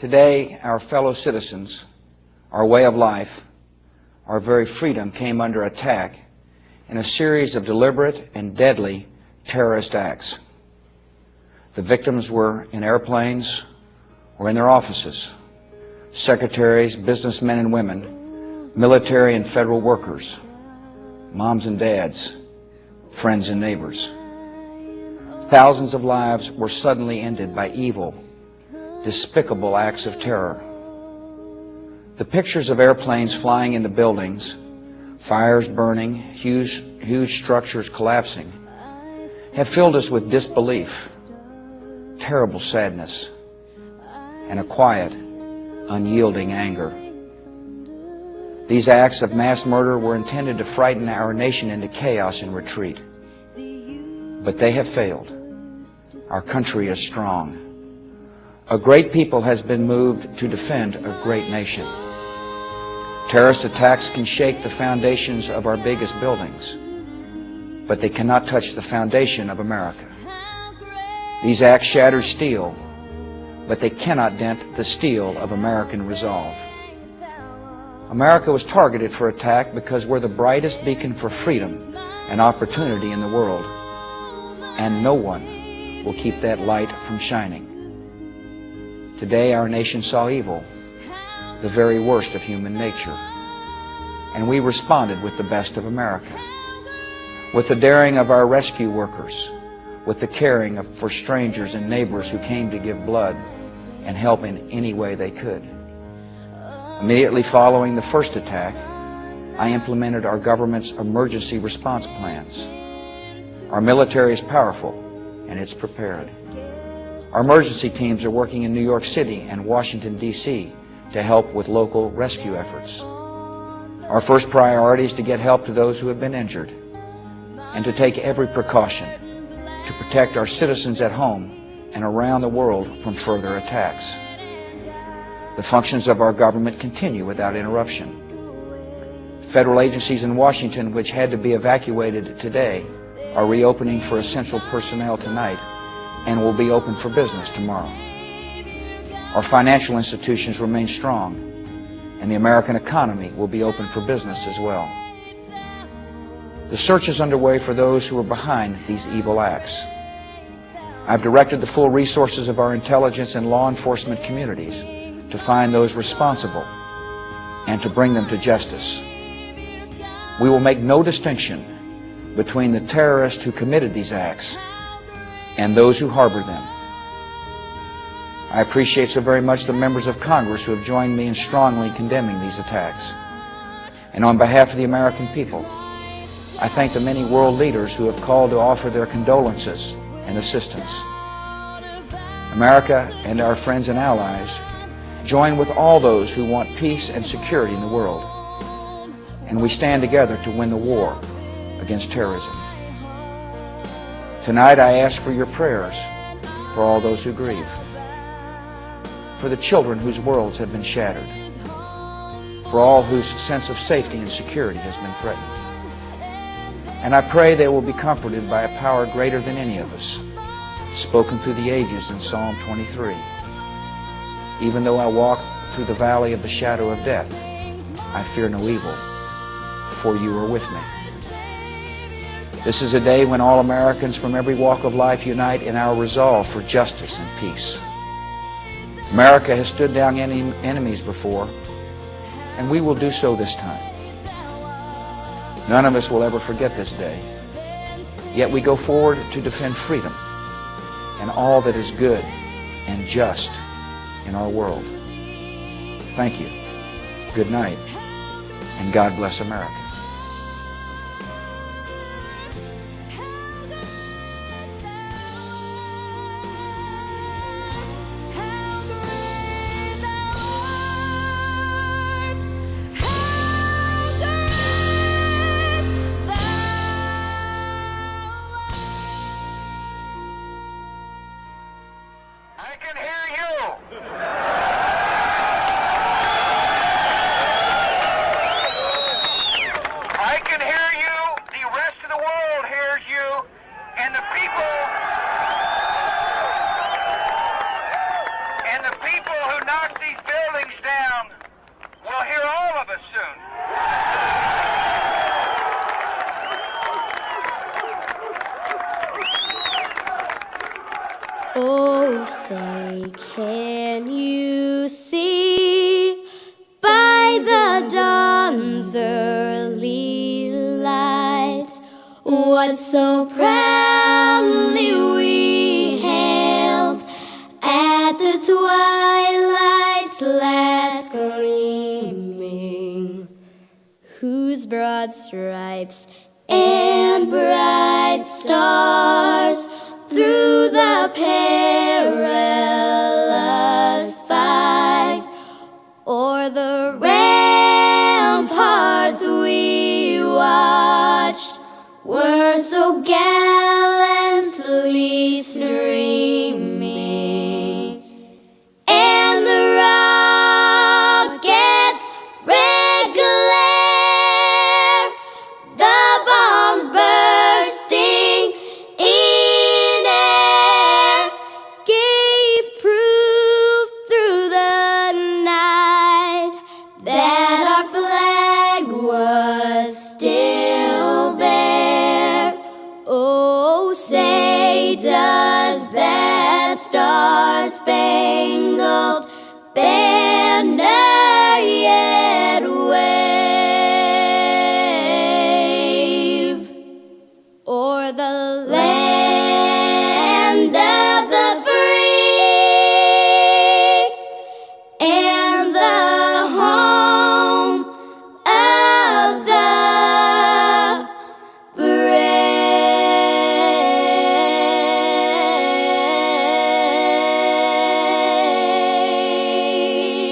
Today, our fellow citizens, our way of life, our very freedom came under attack in a series of deliberate and deadly terrorist acts. The victims were in airplanes or in their offices, secretaries, businessmen and women, military and federal workers, moms and dads, friends and neighbors. Thousands of lives were suddenly ended by evil, despicable acts of terror. The pictures of airplanes flying into buildings, fires burning, huge structures collapsing, have filled us with disbelief, terrible sadness, and a quiet, unyielding anger. These acts of mass murder were intended to frighten our nation into chaos and retreat. But they have failed. Our country is strong. A great people has been moved to defend a great nation. Terrorist attacks can shake the foundations of our biggest buildings, but they cannot touch the foundation of America. These acts shatter steel, but they cannot dent the steel of American resolve. America was targeted for attack because we're the brightest beacon for freedom and opportunity in the world, and no one will keep that light from shining. Today, our nation saw evil, the very worst of human nature, and we responded with the best of America, with the daring of our rescue workers, with the caring for strangers and neighbors who came to give blood and help in any way they could. Immediately following the first attack, I implemented our government's emergency response plans. Our military is powerful, and it's prepared. Our emergency teams are working in New York City and Washington, D.C. to help with local rescue efforts. Our first priority is to get help to those who have been injured and to take every precaution to protect our citizens at home and around the world from further attacks. The functions of our government continue without interruption. Federal agencies in Washington, which had to be evacuated today, are reopening for essential personnel tonight and will be open for business tomorrow. Our financial institutions remain strong, and the American economy will be open for business as well. The search is underway for those who are behind these evil acts. I've directed the full resources of our intelligence and law enforcement communities to find those responsible and to bring them to justice. We will make no distinction between the terrorists who committed these acts and those who harbor them. I appreciate so very much the members of Congress who have joined me in strongly condemning these attacks. And on behalf of the American people, I thank the many world leaders who have called to offer their condolences and assistance. America and our friends and allies join with all those who want peace and security in the world, and we stand together to win the war against terrorism. Tonight I ask for your prayers for all those who grieve, for the children whose worlds have been shattered, for all whose sense of safety and security has been threatened. And I pray they will be comforted by a power greater than any of us, spoken through the ages in Psalm 23. Even though I walk through the valley of the shadow of death, I fear no evil, for you are with me. This is a day when all Americans from every walk of life unite in our resolve for justice and peace. America has stood down enemies before, and we will do so this time. None of us will ever forget this day, yet we go forward to defend freedom and all that is good and just in our world. Thank you. Good night, and God bless America. I can hear you. I can hear you. The rest of the world hears you. And the people who knock these buildings down, we'll hear all of us soon. Oh, say, can you see by the dawn's early light what so proudly we hailed at the twilight's last gleaming, whose broad stripes and bright stars through the perilous